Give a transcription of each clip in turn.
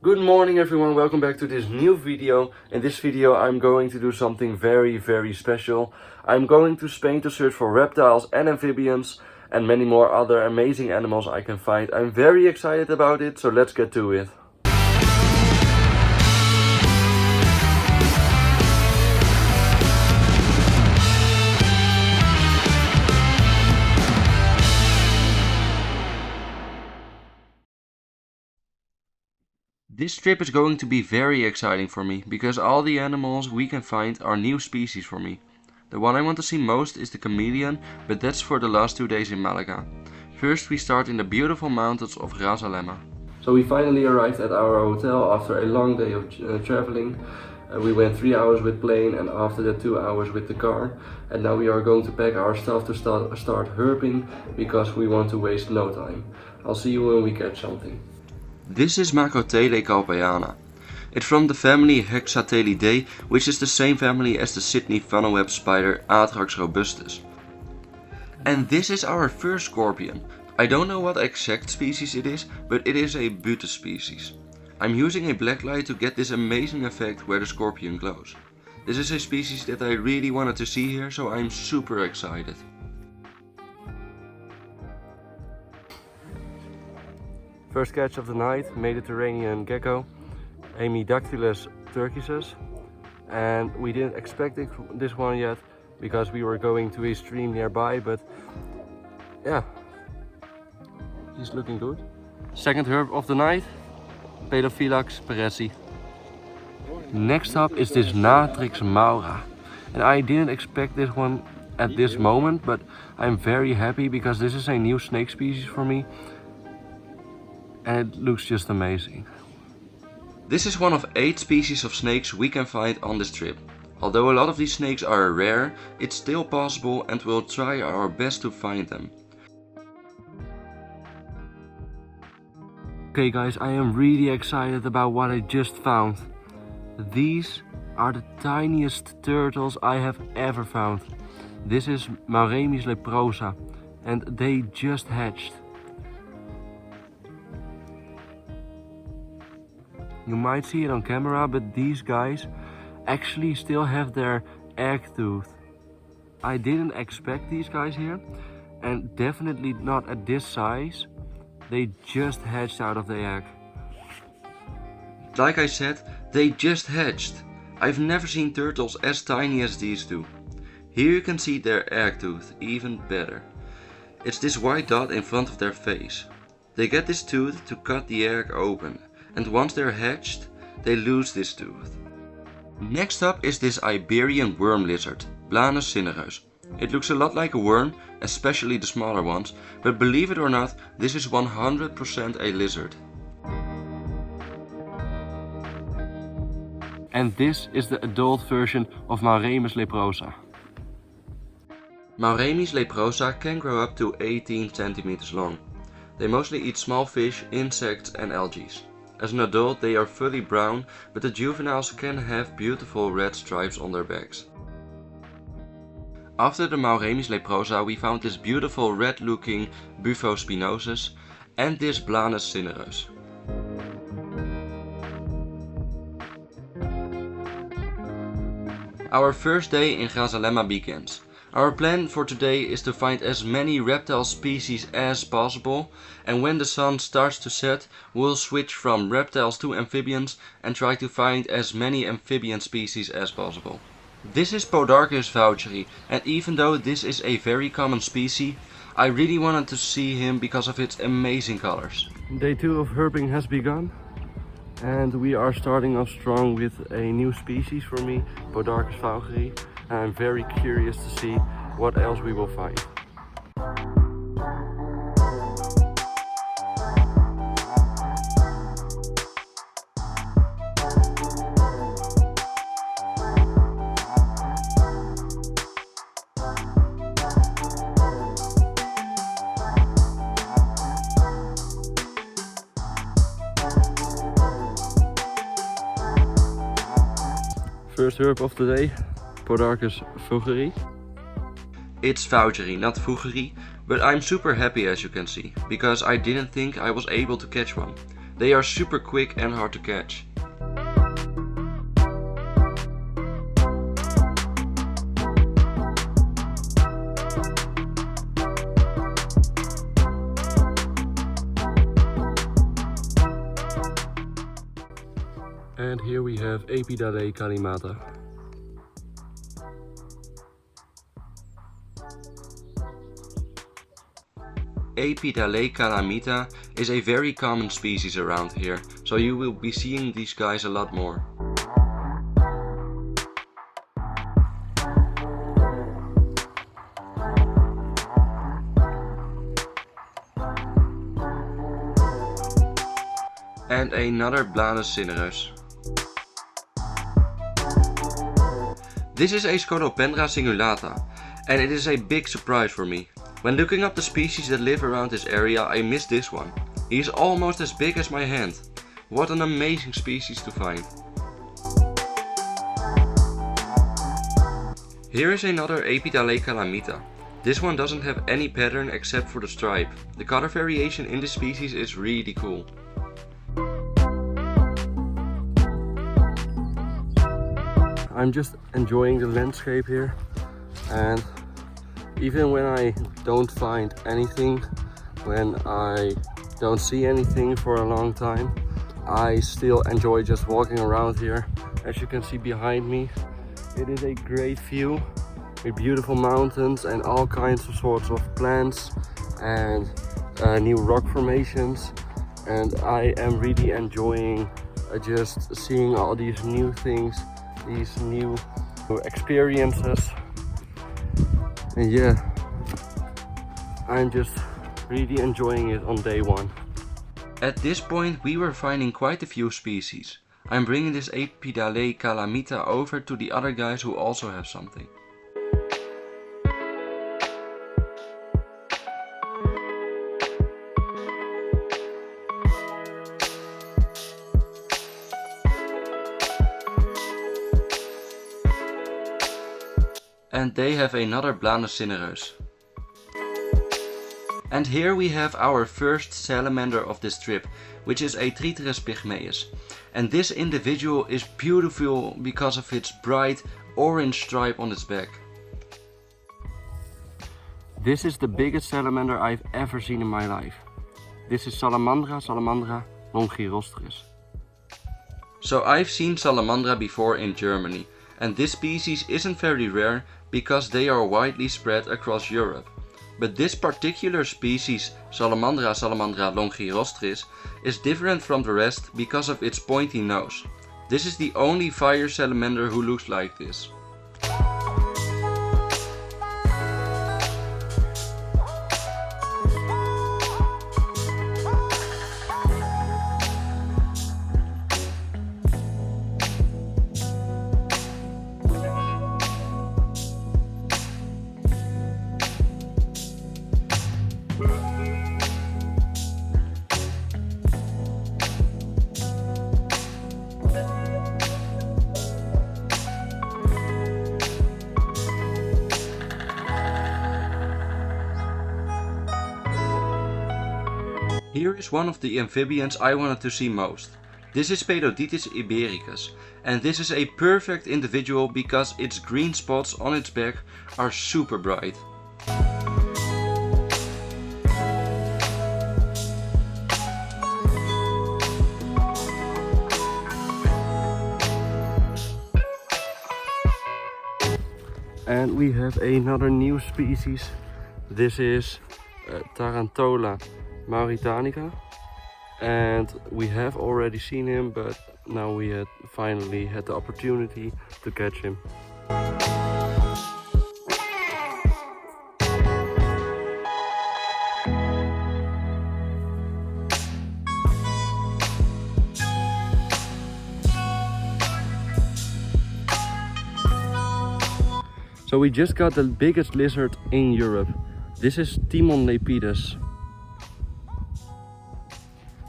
Good morning everyone, welcome back to this new video. In this video I'm going to do something very special. I'm going to Spain to search for reptiles and amphibians and many more other amazing animals I can find. I'm very excited about it, so let's get to it. This trip is going to be very exciting for me, because all the animals we can find are new species for me. The one I want to see most is the chameleon, but that's for the last 2 days in Malaga. First we start in the beautiful mountains of Grazalema. So we finally arrived at our hotel after a long day of traveling. We went 3 hours with plane and after that 2 hours with the car. And now we are going to pack our stuff to start herping, because we want to waste no time. I'll see you when we catch something. This is Macrotele calpeiana. It's from the family Hexatelidae, which is the same family as the Sydney funnel-web spider Atrax robustus. And this is our first scorpion. I don't know what exact species it is, but it is a butta species. I'm using a black light to get this amazing effect where the scorpion glows. This is a species that I really wanted to see here, so I'm super excited. First catch of the night, Mediterranean gecko, Amydactylus turcisus, and we didn't expect this one yet because we were going to a stream nearby, but yeah, he's looking good. Second herb of the night, Pelophylax perezi. Next up is this Natrix maura, and I didn't expect this one at this moment, but I'm very happy because this is a new snake species for me. And it looks just amazing. This is one of 8 species of snakes we can find on this trip. Although a lot of these snakes are rare, it's still possible and we'll try our best to find them. Okay guys, I am really excited about what I just found. These are the tiniest turtles I have ever found. This is Mauremys leprosa and they just hatched. You might see it on camera, but these guys actually still have their egg tooth. I didn't expect these guys here, and definitely not at this size. They just hatched out of the egg. Like I said, they just hatched. I've never seen turtles as tiny as these two. Here you can see their egg tooth even better. It's this white dot in front of their face. They get this tooth to cut the egg open. And once they're hatched, they lose this tooth. Next up is this Iberian worm lizard, Blanus cinereus. It looks a lot like a worm, especially the smaller ones, but believe it or not, this is 100% a lizard. And this is the adult version of Mauremys leprosa. Mauremys leprosa can grow up to 18 centimeters long. They mostly eat small fish, insects and algae. As an adult they are fully brown, but the juveniles can have beautiful red stripes on their backs. After the Mauremys leprosa we found this beautiful red looking Buphospinosus and this Blanus cinereus. Our first day in Grazalema begins. Our plan for today is to find as many reptile species as possible, and when the sun starts to set we'll switch from reptiles to amphibians and try to find as many amphibian species as possible. This is Podarcus vaucheri, and even though this is a very common species, I really wanted to see him because of its amazing colors. Day 2 of herping has begun, and we are starting off strong with a new species for me, Podarcus vaucheri. I'm very curious to see what else we will find. First herb of the day, Podarcus vaucheri. It's vaucheri, not vaucheri, but I'm super happy as you can see, because I didn't think I was able to catch one. They are super quick and hard to catch. And here we have Epidale calimata. Epidale calamita is a very common species around here, so you will be seeing these guys a lot more. And another Blanus cinereus. This is a Scolopendra cingulata, and it is a big surprise for me. When looking up the species that live around this area, I missed this one. He is almost as big as my hand. What an amazing species to find. Here is another Epidale calamita. This one doesn't have any pattern except for the stripe. The color variation in this species is really cool. I'm just enjoying the landscape here, and even when I don't find anything, when I don't see anything for a long time, I still enjoy just walking around here. As you can see behind me, it is a great view with beautiful mountains and all kinds of sorts of plants and new rock formations, and I am really enjoying just seeing all these new things, these new experiences. And yeah, I'm just really enjoying it on day one. At this point we were finding quite a few species. I'm bringing this Epidale calamita over to the other guys who also have something. And they have another Blanus cinereus. And here we have our first salamander of this trip, which is a Triteris pygmaeus. And this individual is beautiful because of its bright orange stripe on its back. This is the biggest salamander I've ever seen in my life. This is Salamandra longirostris. So I've seen salamandra before in Germany, and this species isn't very rare because they are widely spread across Europe. But this particular species, Salamandra longirostris, is different from the rest because of its pointy nose. This is the only fire salamander who looks like this. Here is one of the amphibians I wanted to see most. This is Pelodictis ibericus, and this is a perfect individual because its green spots on its back are super bright. And we have another new species. This is Tarantola mauritanica, and we have already seen him, but now we had finally had the opportunity to catch him. So we just got the biggest lizard in Europe. This is Timon lepidus.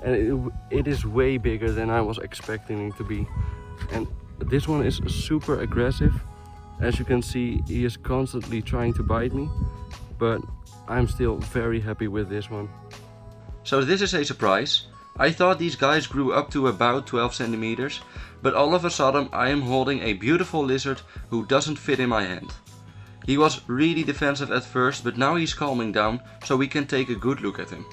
And it is way bigger than I was expecting it to be. And this one is super aggressive. As you can see, he is constantly trying to bite me, but I'm still very happy with this one. So this is a surprise. I thought these guys grew up to about 12 centimeters, but all of a sudden I am holding a beautiful lizard who doesn't fit in my hand. He was really defensive at first, but now he's calming down, so we can take a good look at him.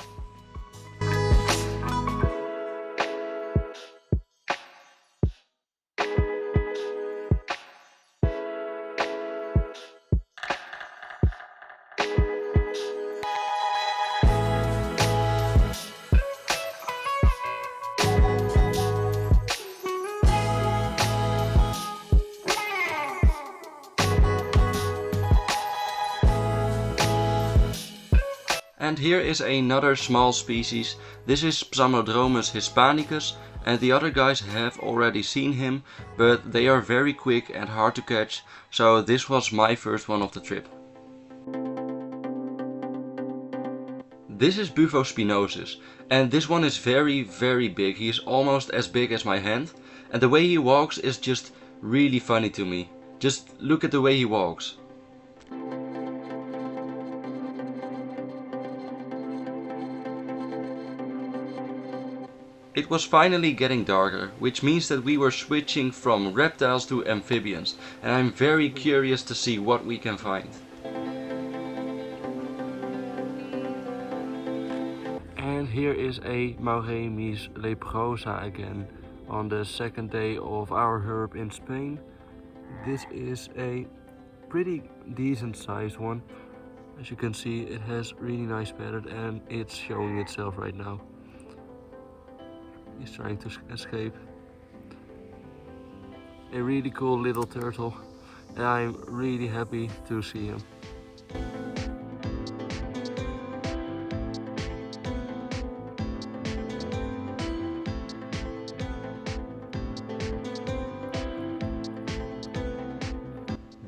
And here is another small species. This is Psammodromus hispanicus, and the other guys have already seen him, but they are very quick and hard to catch, so this was my first one of the trip. This is Bufospinosus, and this one is very big. He is almost as big as my hand, and the way he walks is just really funny to me. Just look at the way he walks. It was finally getting darker, which means that we were switching from reptiles to amphibians, and I'm very curious to see what we can find. And here is a Mauremis leprosa again, on the second day of our herb in Spain. This is a pretty decent sized one. As you can see, it has really nice pattern and it's showing itself right now. He's trying to escape. A really cool little turtle, and I'm really happy to see him.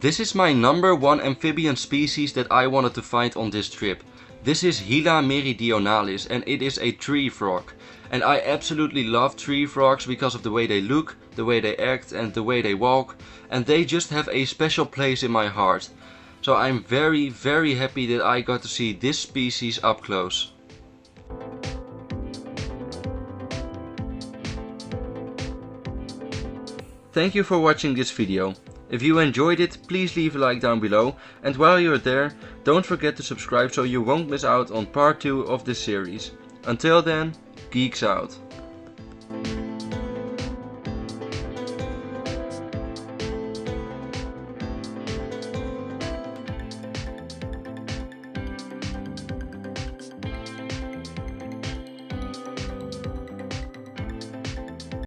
This is my number one amphibian species that I wanted to find on this trip. This is Hyla meridionalis, and it is a tree frog. And I absolutely love tree frogs because of the way they look, the way they act and the way they walk, and they just have a special place in my heart. So I'm very happy that I got to see this species up close. Thank you for watching this video. If you enjoyed it, please leave a like down below, and while you're there, don't forget to subscribe so you won't miss out on part 2 of this series. Until then, geeks out.